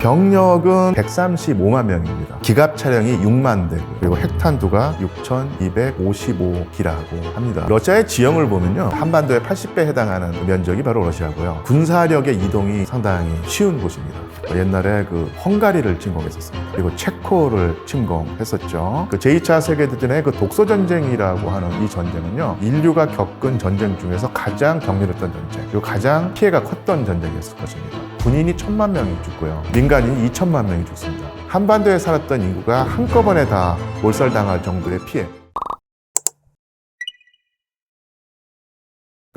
병력은 135만 명입니다. 기갑 차량이 6만 대고, 그리고 핵탄두가 6,255기라고 합니다. 러시아의 지형을 보면요, 한반도의 80배에 해당하는 면적이 바로 러시아고요. 군사력의 이동이 상당히 쉬운 곳입니다. 옛날에 헝가리를 침공했었습니다. 그리고 체코를 침공했었죠. 제2차 세계대전의 독소전쟁이라고 하는 이 전쟁은요, 인류가 겪은 전쟁 중에서 가장 격렬했던 전쟁, 그리고 가장 피해가 컸던 전쟁이었을 것입니다. 군인이 1,000만 명이 죽고요, 민간인이 2,000만 명이 죽습니다. 한반도에 살았던 인구가 한꺼번에 다 몰살당할 정도의 피해.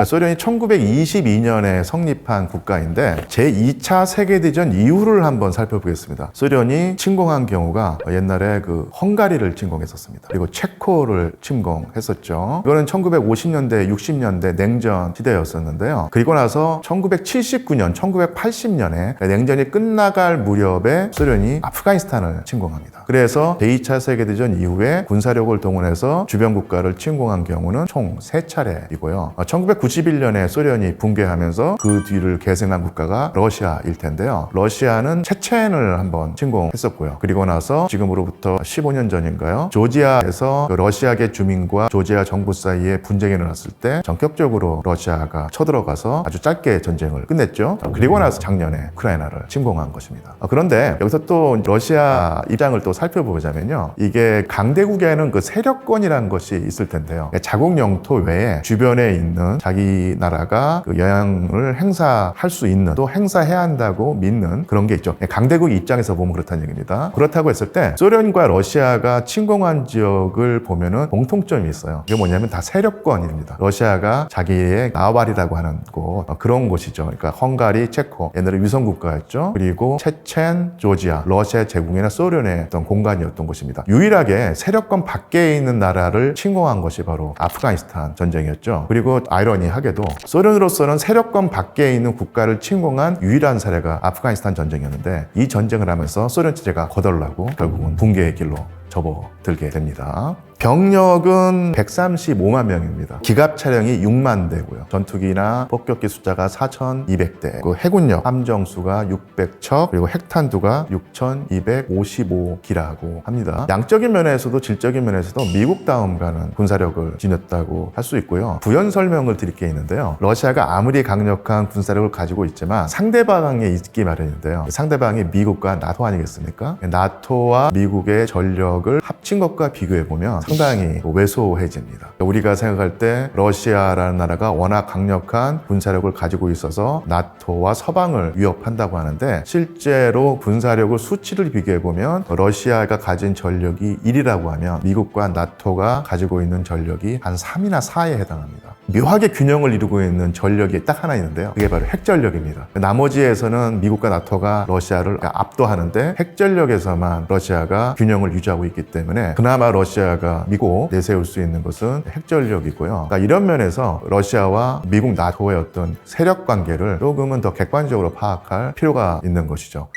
소련이 1922년에 성립한 국가인데 제2차 세계대전 이후를 한번 살펴보겠습니다. 소련이 침공한 경우가 옛날에 헝가리를 침공했었습니다. 그리고 체코를 침공했었죠. 이거는 1950년대, 60년대 냉전 시대였었는데요. 그리고 나서 1979년, 1980년에 냉전이 끝나갈 무렵에 소련이 아프가니스탄을 침공합니다. 그래서 제2차 세계대전 이후에 군사력을 동원해서 주변 국가를 침공한 경우는 총 3차례이고요. 1991년에 소련이 붕괴하면서 그 뒤를 계승한 국가가 러시아일 텐데요. 러시아는 체첸을 한번 침공했었고요. 그리고 나서 지금으로부터 15년 전인가요? 조지아에서 러시아계 주민과 조지아 정부 사이에 분쟁이 일어났을 때 전격적으로 러시아가 쳐들어가서 아주 짧게 전쟁을 끝냈죠. 그리고 나서 작년에 우크라이나를 침공한 것입니다. 그런데 여기서 또 러시아 입장을 또 살펴보자면요, 이게 강대국에는 세력권이라는 것이 있을 텐데요. 자국 영토 외에 주변에 있는 자기 나라가 영향을 행사할 수 있는, 또 행사해야 한다고 믿는 그런 게 있죠. 강대국 입장에서 보면 그렇다는 얘기입니다. 그렇다고 했을 때 소련과 러시아가 침공한 지역을 보면은 공통점이 있어요. 이게 뭐냐면 다 세력권입니다. 러시아가 자기의 나발이라고 하는 곳, 그런 곳이죠. 그러니까 헝가리, 체코, 옛날에 위성국가였죠. 그리고 체첸, 조지아, 러시아 제국이나 소련의 어떤 공간이었던 곳입니다. 유일하게 세력권 밖에 있는 나라를 침공한 것이 바로 아프가니스탄 전쟁이었죠. 그리고 아이러니하게도 소련으로서는 세력권 밖에 있는 국가를 침공한 유일한 사례가 아프가니스탄 전쟁이었는데, 이 전쟁을 하면서 소련 체제가 거덜나고 결국은 붕괴의 길로 접어들게 됩니다. 병력은 135만 명입니다. 기갑 차량이 6만 대고요. 전투기나 폭격기 숫자가 4,200대, 해군력 함정수가 600척, 그리고 핵탄두가 6,255기라고 합니다. 양적인 면에서도 질적인 면에서도 미국 다음 가는 군사력을 지녔다고 할 수 있고요. 부연 설명을 드릴 게 있는데요. 러시아가 아무리 강력한 군사력을 가지고 있지만 상대방에 있기 마련인데요. 상대방이 미국과 나토 아니겠습니까? 나토와 미국의 전력을 합친 것과 비교해보면 상당히 왜소해집니다. 우리가 생각할 때 러시아라는 나라가 워낙 강력한 군사력을 가지고 있어서 나토와 서방을 위협한다고 하는데, 실제로 군사력을 수치를 비교해보면 러시아가 가진 전력이 1이라고 하면 미국과 나토가 가지고 있는 전력이 한 3이나 4에 해당합니다. 묘하게 균형을 이루고 있는 전력이 딱 하나 있는데요. 그게 바로 핵전력입니다. 나머지에서는 미국과 나토가 러시아를 압도하는데, 핵전력에서만 러시아가 균형을 유지하고 있기 때문에 그나마 러시아가 미국 내세울 수 있는 것은 핵전력이고요. 그러니까 이런 면에서 러시아와 미국, 나토의 어떤 세력 관계를 조금은 더 객관적으로 파악할 필요가 있는 것이죠.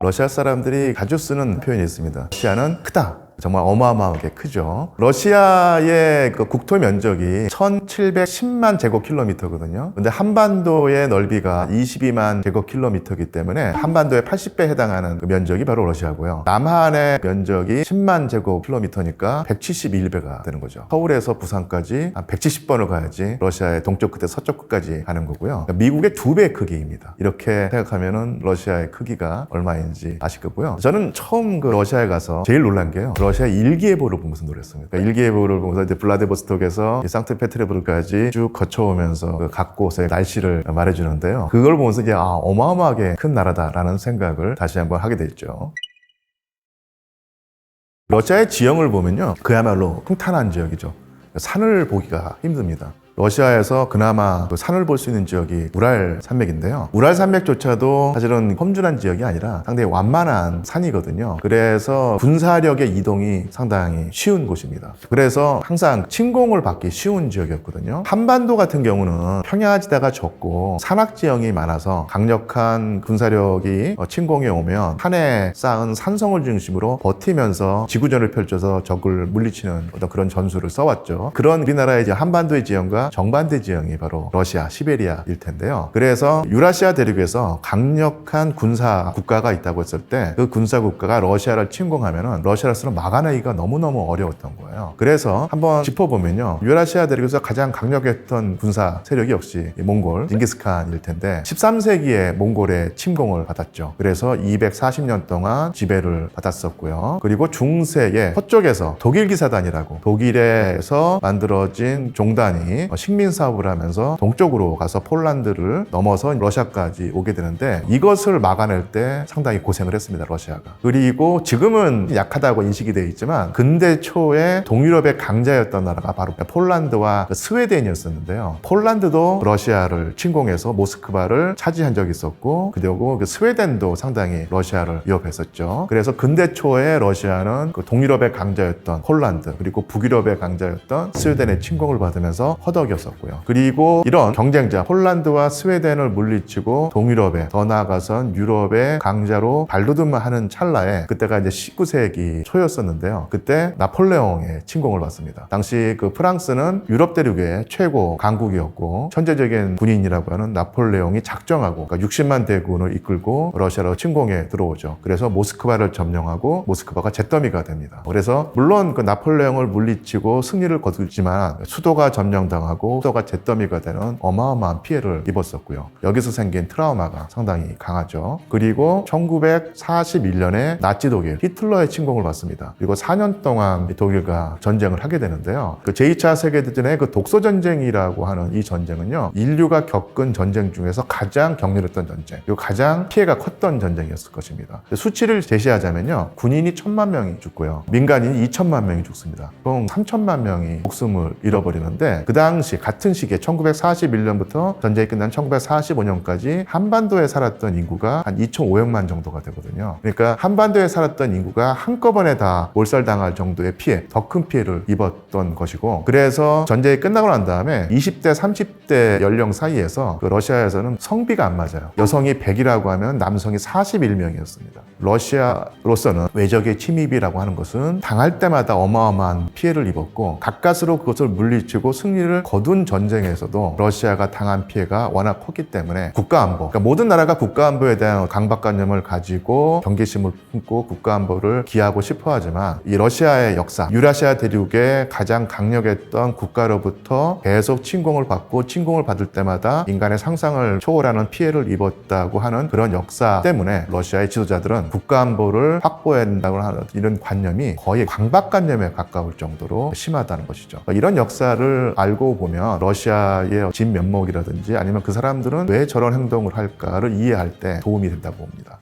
러시아 사람들이 자주 쓰는 표현이 있습니다. 러시아는 크다. 정말 어마어마하게 크죠. 러시아의 국토 면적이 1,710만 제곱킬로미터거든요. 근데 한반도의 넓이가 22만 제곱킬로미터이기 때문에 한반도의 80배에 해당하는 면적이 바로 러시아고요. 남한의 면적이 10만 제곱킬로미터니까 171배가 되는 거죠. 서울에서 부산까지 한 170번을 가야지 러시아의 동쪽 끝에 서쪽 끝까지 가는 거고요. 미국의 2배의 크기입니다. 이렇게 생각하면은 러시아의 크기가 얼마인지 아실 거고요. 저는 처음 러시아에 가서 제일 놀란 게요, 러시아 일기예보를 보면서 놀랐습니다. 그러니까 일기예보를 보면서 이제 블라디보스톡에서 상트페테르부르크까지 쭉 거쳐오면서 각 곳의 날씨를 말해주는데요. 그걸 보면서 이제 어마어마하게 큰 나라다라는 생각을 다시 한번 하게 됐죠. 러시아의 지형을 보면요, 그야말로 평탄한 지역이죠. 산을 보기가 힘듭니다. 러시아에서 그나마 산을 볼 수 있는 지역이 우랄 산맥인데요. 우랄 산맥조차도 사실은 험준한 지역이 아니라 상당히 완만한 산이거든요. 그래서 군사력의 이동이 상당히 쉬운 곳입니다. 그래서 항상 침공을 받기 쉬운 지역이었거든요. 한반도 같은 경우는 평야지대가 적고 산악지형이 많아서 강력한 군사력이 침공해 오면 산에 쌓은 산성을 중심으로 버티면서 지구전을 펼쳐서 적을 물리치는 어떤 그런 전술을 써왔죠. 그런 우리나라의 이제 한반도의 지형과 유라시아 정반대 지형이 바로 러시아, 시베리아일 텐데요. 그래서 유라시아 대륙에서 강력한 군사 국가가 있다고 했을 때 그 군사 국가가 러시아를 침공하면은 러시아로서는 막아내기가 너무너무 어려웠던 거예요. 그래서 한번 짚어보면요. 유라시아 대륙에서 가장 강력했던 군사 세력이 역시 몽골, 징기스칸일 텐데 13세기에 몽골의 침공을 받았죠. 그래서 240년 동안 지배를 받았었고요. 그리고 중세에 서쪽에서 독일 기사단이라고 독일에서 만들어진 종단이 식민 사업을 하면서 동쪽으로 가서 폴란드를 넘어서 러시아까지 오게 되는데 이것을 막아낼 때 상당히 고생을 했습니다. 러시아가. 그리고 지금은 약하다고 인식이 되어 있지만 근대 초에 동유럽의 강자였던 나라가 바로 폴란드와 스웨덴이었었는데요. 폴란드도 러시아를 침공해서 모스크바를 차지한 적이 있었고 그리고 스웨덴도 상당히 러시아를 위협했었죠. 그래서 근대 초에 러시아는 동유럽의 강자였던 폴란드 그리고 북유럽의 강자였던 스웨덴의 침공을 받으면서 허덕였었고요. 그리고 이런 경쟁자 폴란드와 스웨덴을 물리치고 동유럽에 더 나아가선 유럽의 강자로 발돋움을 하는 찰나에 그때가 이제 19세기 초였었는데요. 그때 나폴레옹의 침공을 받습니다. 당시 프랑스는 유럽 대륙의 최고 강국이었고 천재적인 군인이라고 하는 나폴레옹이 작정하고 60만 대군을 이끌고 러시아로 침공에 들어오죠. 그래서 모스크바를 점령하고 모스크바가 잿더미가 됩니다. 그래서 물론 나폴레옹을 물리치고 승리를 거두지만 수도가 점령당하고 수도가 잿더미가 되는 어마어마한 피해를 입었었고요. 여기서 생긴 트라우마가 상당히 강하죠. 그리고 1941년에 나치 독일 히틀러의 침공을 받습니다. 그리고 4년 동안 독일과 전쟁을 하게 되는데요. 제2차 세계대전의 독소 전쟁이라고 하는 이 전쟁은요. 인류가 겪은 전쟁 중에서 가장 격렬했던 전쟁, 그리고 가장 피해가 컸던 전쟁이었을 것입니다. 수치를 제시하자면요. 군인이 1,000만 명이 죽고요. 민간인이 2천만 명이 죽습니다. 총 3천만 명이 목숨을 잃어버리는데 그 당시 같은 시기에 1941년부터 전쟁이 끝난 1945년까지 한반도에 살았던 인구가 한 2,500만 정도가 되거든요. 그러니까 한반도에 살았던 인구가 한꺼번에 다 몰살당할 정도의 피해, 더 큰 피해를 입었던 것이고 그래서 전쟁이 끝나고 난 다음에 20대, 30대 연령 사이에서 러시아에서는 성비가 안 맞아요. 여성이 100이라고 하면 남성이 41명이었습니다. 러시아로서는 외적의 침입이라고 하는 것은 당할 때마다 어마어마한 피해를 입었고 가까스로 그것을 물리치고 승리를 거둔 전쟁에서도 러시아가 당한 피해가 워낙 컸기 때문에 국가안보, 그러니까 모든 나라가 국가안보에 대한 강박관념을 가지고 경계심을 품고 국가안보를 기하고 싶어 하지만 이 러시아의 역사, 유라시아 대륙의 가장 강력했던 국가로부터 계속 침공을 받고 침공을 받을 때마다 인간의 상상을 초월하는 피해를 입었다고 하는 그런 역사 때문에 러시아의 지도자들은 국가안보를 확보해야 된다고 하는 이런 관념이 거의 강박관념에 가까울 정도로 심하다는 것이죠. 이런 역사를 알고 보면 러시아의 진면목이라든지 아니면 그 사람들은 왜 저런 행동을 할까를 이해할 때 도움이 된다고 봅니다.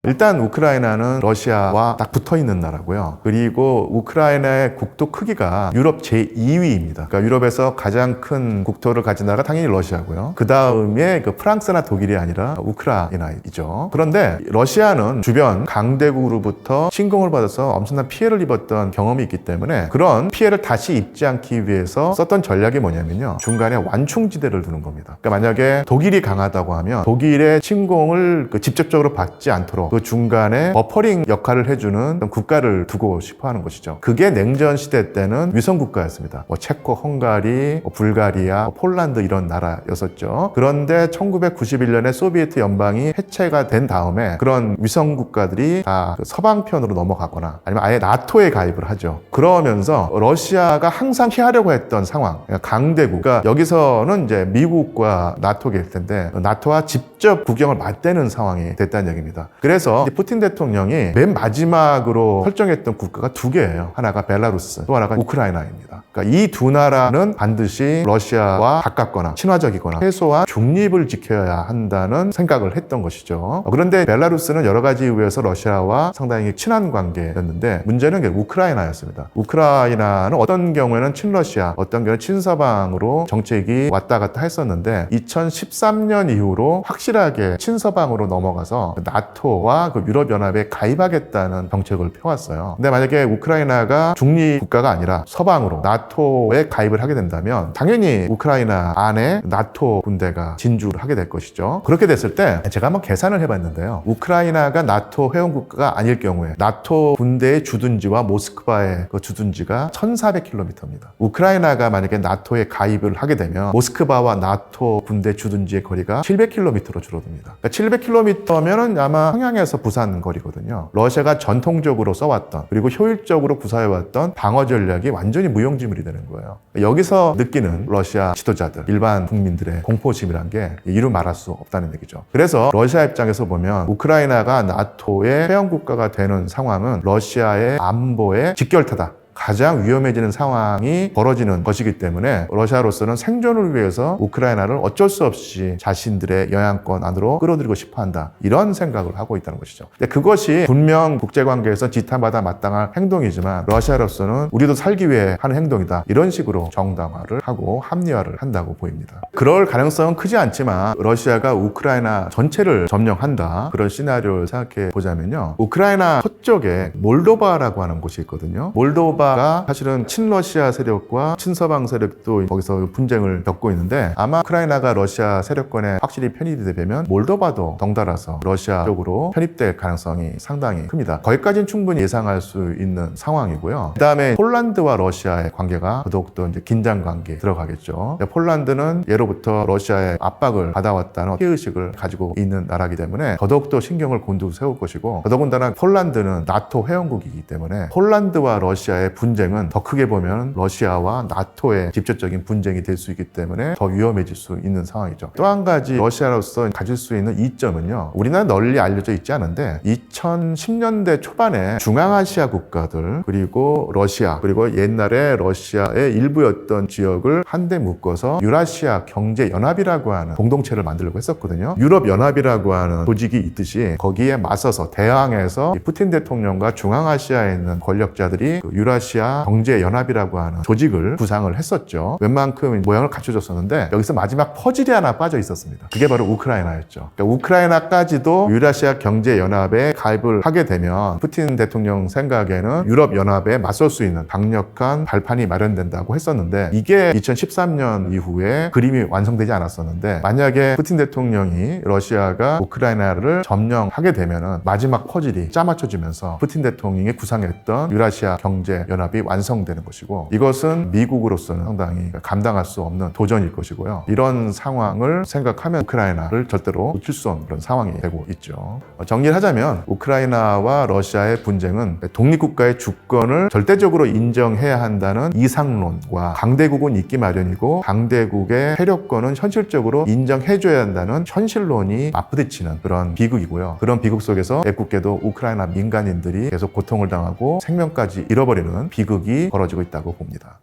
일단 우크라이나는 러시아와 딱 붙어있는 나라고요. 그리고 우크라이나의 국토 크기가 유럽 제2위입니다. 그러니까 유럽에서 가장 큰 국토를 가진 나라가 당연히 러시아고요. 그 다음에 프랑스나 독일이 아니라 우크라이나이죠. 그런데 러시아는 주변 강대국으로부터 침공을 받아서 엄청난 피해를 입었던 경험이 있기 때문에 그런 피해를 다시 입지 않기 위해서 썼던 전략이 뭐냐면요. 중간에 완충지대를 두는 겁니다. 그러니까 만약에 독일이 강하다고 하면 독일의 침공을 직접적으로 받지 않도록 그 중간에 버퍼링 역할을 해주는 국가를 두고 싶어 하는 것이죠. 그게 냉전 시대 때는 위성 국가였습니다. 체코, 헝가리, 불가리아, 폴란드 이런 나라였었죠. 그런데 1991년에 소비에트 연방이 해체가 된 다음에 그런 위성 국가들이 다 서방편으로 넘어가거나 아니면 아예 나토에 가입을 하죠. 그러면서 러시아가 항상 피하려고 했던 상황, 강대국, 그러니까 여기서는 이제 미국과 나토일 텐데 나토와 직접 국경을 맞대는 상황이 됐다는 얘기입니다. 그래서 푸틴 대통령이 맨 마지막으로 설정했던 국가가 두 개예요. 하나가 벨라루스, 또 하나가 우크라이나입니다. 그러니까 이 두 나라는 반드시 러시아와 가깝거나 친화적이거나 최소한 중립을 지켜야 한다는 생각을 했던 것이죠. 그런데 벨라루스는 여러 가지 이유에서 러시아와 상당히 친한 관계였는데 문제는 우크라이나였습니다. 우크라이나는 어떤 경우에는 친러시아, 어떤 경우는 친서방으로 정책이 왔다 갔다 했었는데 2013년 이후로 확실하게 친서방으로 넘어가서 나토와 모스크바와 그 유럽연합에 가입하겠다는 정책을 펴왔어요. 근데 만약에 우크라이나가 중립 국가가 아니라 서방으로 나토에 가입을 하게 된다면 당연히 우크라이나 안에 나토 군대가 진주를 하게 될 것이죠. 그렇게 됐을 때 제가 한번 계산을 해봤는데요. 우크라이나가 나토 회원 국가가 아닐 경우에 나토 군대의 주둔지와 모스크바의 그 주둔지가 1400km입니다. 우크라이나가 만약에 나토에 가입을 하게 되면 모스크바와 나토 군대 주둔지의 거리가 700km로 줄어듭니다. 그러니까 700km면은 아마 평양에서 부산 거리거든요. 러시아가 전통적으로 써왔던 그리고 효율적으로 구사해왔던 방어 전략이 완전히 무용지물이 되는 거예요. 여기서 느끼는 러시아 지도자들, 일반 국민들의 공포심이란 게 이루 말할 수 없다는 얘기죠. 그래서 러시아 입장에서 보면 우크라이나가 나토의 회원국가가 되는 상황은 러시아의 안보에 직결타다. 가장 위험해지는 상황이 벌어지는 것이기 때문에 러시아로서는 생존을 위해서 우크라이나를 어쩔 수 없이 자신들의 영향권 안으로 끌어들이고 싶어 한다. 이런 생각을 하고 있다는 것이죠. 근데 그것이 분명 국제관계에서 지탄받아 마땅한 행동이지만 러시아로서는 우리도 살기 위해 하는 행동이다. 이런 식으로 정당화를 하고 합리화를 한다고 보입니다. 그럴 가능성은 크지 않지만 러시아가 우크라이나 전체를 점령한다. 그런 시나리오를 생각해 보자면요. 우크라이나 서쪽에 몰도바라고 하는 곳이 있거든요. 몰도바 가 사실은 친러시아 세력과 친서방 세력도 거기서 분쟁을 겪고 있는데 아마 우크라이나가 러시아 세력권에 확실히 편입이 되면 몰도바도 덩달아서 러시아 쪽으로 편입될 가능성이 상당히 큽니다. 거기까지는 충분히 예상할 수 있는 상황이고요. 그 다음에 폴란드와 러시아의 관계가 더더욱더 이제 긴장 관계에 들어가겠죠. 폴란드는 예로부터 러시아의 압박을 받아왔다는 피해의식을 가지고 있는 나라이기 때문에 더더욱더 신경을 곤두세울 것이고 더더군다나 폴란드는 나토 회원국이기 때문에 폴란드와 러시아의 분쟁은 더 크게 보면 러시아와 나토의 직접적인 분쟁이 될 수 있기 때문에 더 위험해질 수 있는 상황이죠. 또 한 가지 러시아로서 가질 수 있는 이점은요. 우리나라 널리 알려져 있지 않은데 2010년대 초반에 중앙아시아 국가들 그리고 러시아 그리고 옛날에 러시아의 일부였던 지역을 한데 묶어서 유라시아 경제연합이라고 하는 공동체를 만들려고 했었거든요. 유럽연합이라고 하는 조직이 있듯이 거기에 맞서서 대항해서 푸틴 대통령과 중앙아시아에 있는 권력자들이 유라시아 경제연합이라고 하는 조직을 구상을 했었죠. 웬만큼 모양을 갖춰줬었는데 여기서 마지막 퍼즐이 하나 빠져 있었습니다. 그게 바로 우크라이나였죠. 그러니까 우크라이나까지도 유라시아 경제연합에 가입을 하게 되면 푸틴 대통령 생각에는 유럽연합에 맞설 수 있는 강력한 발판이 마련된다고 했었는데 이게 2013년 이후에 그림이 완성되지 않았었는데 만약에 푸틴 대통령이 러시아가 우크라이나를 점령하게 되면 마지막 퍼즐이 짜맞춰지면서 푸틴 대통령이 구상했던 유라시아 경제연합이 완성되는 것이고 이것은 미국으로서는 상당히 감당할 수 없는 도전일 것이고요. 이런 상황을 생각하면 우크라이나를 절대로 놓칠 수 없는 그런 상황이 되고 있죠. 정리를 하자면 우크라이나와 러시아의 분쟁은 독립국가의 주권을 절대적으로 인정해야 한다는 이상론과 강대국은 있기 마련이고 강대국의 세력권은 현실적으로 인정해줘야 한다는 현실론이 맞부딪히는 그런 비극이고요. 그런 비극 속에서 애꿎게도 우크라이나 민간인들이 계속 고통을 당하고 생명까지 잃어버리는 비극이 벌어지고 있다고 봅니다.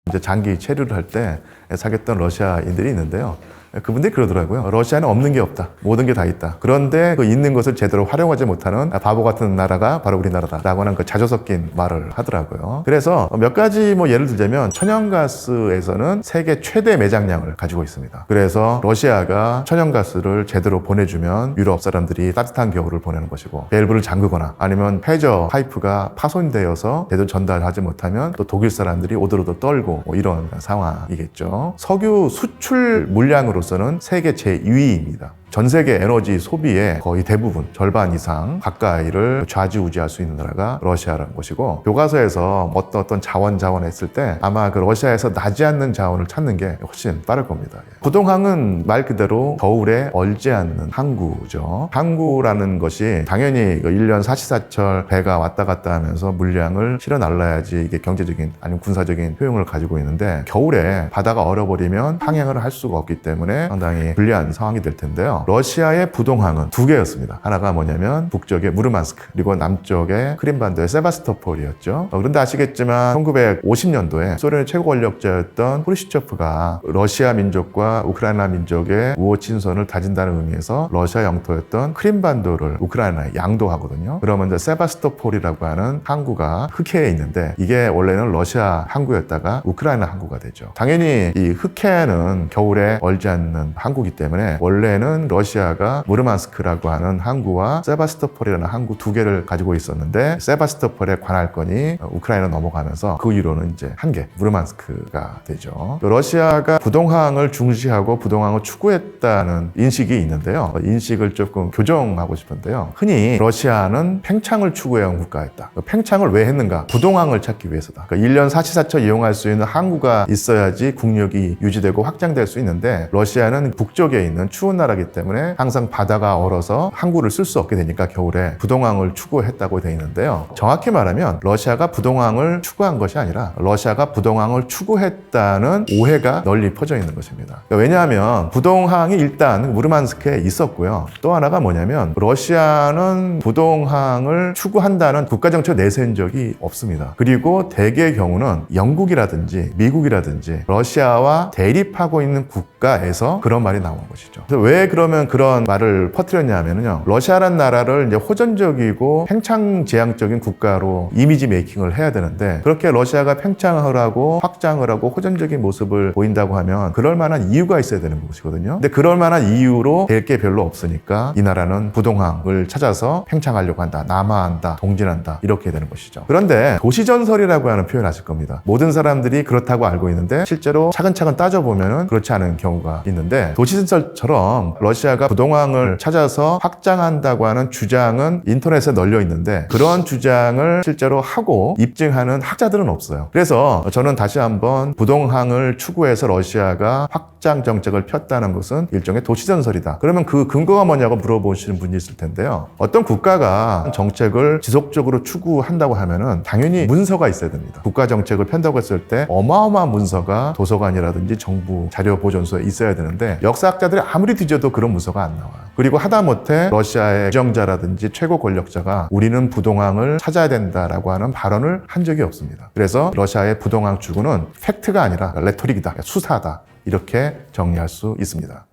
이제 장기 체류를 할 때 사귀었던 러시아인들이 있는데요. 그분들이 그러더라고요. 러시아는 없는 게 없다. 모든 게 다 있다. 그런데 그 있는 것을 제대로 활용하지 못하는 바보 같은 나라가 바로 우리나라다. 라고 하는 그 자조 섞인 말을 하더라고요. 그래서 몇 가지 예를 들자면 천연가스에서는 세계 최대 매장량을 가지고 있습니다. 그래서 러시아가 천연가스를 제대로 보내주면 유럽 사람들이 따뜻한 겨울을 보내는 것이고 밸브를 잠그거나 아니면 해저 파이프가 파손되어서 제대로 전달하지 못하면 또 독일 사람들이 오들오들 떨고 이런 상황이겠죠. 석유 수출 물량으로 서는 세계 제2위입니다. 전 세계 에너지 소비의 거의 대부분, 절반 이상 가까이를 좌지우지할 수 있는 나라가 러시아라는 것이고 교과서에서 어떤 자원 했을 때 아마 그 러시아에서 나지 않는 자원을 찾는 게 훨씬 빠를 겁니다. 부동항은 말 그대로 겨울에 얼지 않는 항구죠. 항구라는 것이 당연히 1년 사시사철 배가 왔다 갔다 하면서 물량을 실어 날라야지 이게 경제적인 아니면 군사적인 효용을 가지고 있는데 겨울에 바다가 얼어버리면 항행을 할 수가 없기 때문에 상당히 불리한 상황이 될 텐데요. 러시아의 부동항은 두 개였습니다. 하나가 뭐냐면 북쪽의 무르만스크 그리고 남쪽의 크림반도의 세바스토폴이었죠. 그런데 아시겠지만 1950년도에 소련의 최고 권력자였던 프루시초프가 러시아 민족과 우크라이나 민족의 우호 친선을 다진다는 의미에서 러시아 영토였던 크림반도를 우크라이나에 양도하거든요. 그러면 이제 세바스토폴이라고 하는 항구가 흑해에 있는데 이게 원래는 러시아 항구였다가 우크라이나 항구가 되죠. 당연히 이 흑해는 겨울에 얼지 않는 항구이기 때문에 원래는 러시아가 무르만스크라고 하는 항구와 세바스토폴이라는 항구 두 개를 가지고 있었는데 세바스토폴의 관할권이 우크라이나 넘어가면서 그 이후로는 이제 한 개, 무르만스크가 되죠. 러시아가 부동항을 중시하고 부동항을 추구했다는 인식이 있는데요. 인식을 조금 교정하고 싶은데요. 흔히 러시아는 팽창을 추구해온 국가였다. 팽창을 왜 했는가? 부동항을 찾기 위해서다. 그러니까 1년 사시사철 이용할 수 있는 항구가 있어야지 국력이 유지되고 확장될 수 있는데 러시아는 북쪽에 있는 추운 나라이기 때문에 항상 바다가 얼어서 항구를 쓸 수 없게 되니까 겨울에 부동항을 추구했다고 되어 있는데요. 정확히 말하면 러시아가 부동항을 추구한 것이 아니라 러시아가 부동항을 추구했다는 오해가 널리 퍼져 있는 것입니다. 왜냐하면 부동항이 일단 무르만스크에 있었고요. 또 하나가 뭐냐면 러시아는 부동항을 추구한다는 국가정책 내세운 적이 없습니다. 그리고 대개의 경우는 영국이라든지 미국이라든지 러시아와 대립하고 있는 국가에서 그런 말이 나온 것이죠. 그래서 왜 그러면 그런 말을 퍼뜨렸냐면요. 러시아라는 나라를 이제 호전적이고 팽창지향적인 국가로 이미지 메이킹을 해야 되는데 그렇게 러시아가 팽창을 하고 확장을 하고 호전적인 모습을 보인다고 하면 그럴 만한 이유가 있어야 되는 것이거든요. 근데 그럴 만한 이유로 될 게 별로 없으니까 이 나라는 부동항을 찾아서 팽창하려고 한다. 남하한다. 동진한다. 이렇게 되는 것이죠. 그런데 도시전설이라고 하는 표현을 하실 겁니다. 모든 사람들이 그렇다고 알고 있는데 실제로 차근차근 따져보면 그렇지 않은 경우가 있는데 도시전설처럼 러시아가 부동항을 찾아서 확장한다고 하는 주장은 인터넷에 널려 있는데 그런 주장을 실제로 하고 입증하는 학자들은 없어요. 그래서 저는 다시 한번 부동항을 추구해서 러시아가 확장 정책을 폈다는 것은 일종의 도시전설이다. 그러면 그 근거가 뭐냐고 물어보시는 분이 있을 텐데요. 어떤 국가가 정책을 지속적으로 추구한다고 하면은 당연히 문서가 있어야 됩니다. 국가 정책을 편다고 했을 때 어마어마한 문서가 도서관이라든지 정부 자료 보존소에 있어야 되는데 역사학자들이 아무리 뒤져도 그런 문서가 안 나와요. 그리고 하다못해 러시아의 주정자라든지 최고 권력자가 우리는 부동항을 찾아야 된다라고 하는 발언을 한 적이 없습니다. 그래서 러시아의 부동항 추구는 팩트가 아니라 레토릭이다, 수사다 이렇게 정리할 수 있습니다.